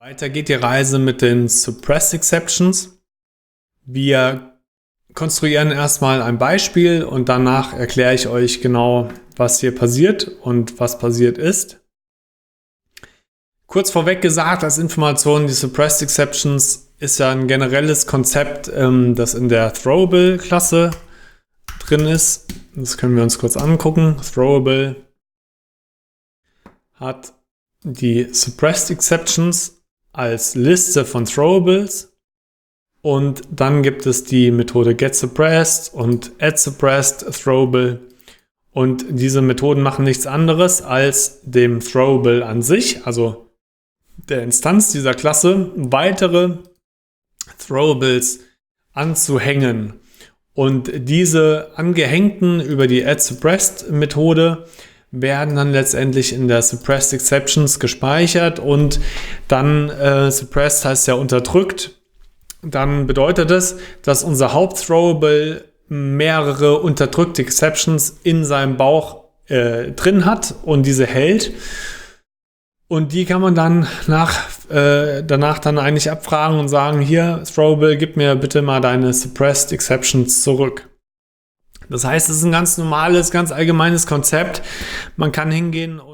Weiter geht die Reise mit den Suppressed Exceptions. Wir konstruieren erstmal ein Beispiel und danach erkläre ich euch genau, was hier passiert und was passiert ist. Kurz vorweg gesagt, als Information, die Suppressed Exceptions ist ja ein generelles Konzept, das in der Throwable-Klasse drin ist. Das können wir uns kurz angucken. Throwable hat die Suppressed Exceptions als Liste von Throwables und dann gibt es die Methode getSuppressed und addSuppressed Throwable und diese Methoden machen nichts anderes als dem Throwable an sich, also der Instanz dieser Klasse, weitere Throwables anzuhängen und diese angehängten über die addSuppressed Methode werden dann letztendlich in der Suppressed Exceptions gespeichert und dann suppressed heißt ja unterdrückt. Dann bedeutet es, dass unser Hauptthrowable mehrere unterdrückte Exceptions in seinem Bauch drin hat und diese hält. Und die kann man dann danach dann eigentlich abfragen und sagen, hier, Throwable, gib mir bitte mal deine Suppressed Exceptions zurück. Das heißt, es ist ein ganz normales, ganz allgemeines Konzept. Man kann hingehen und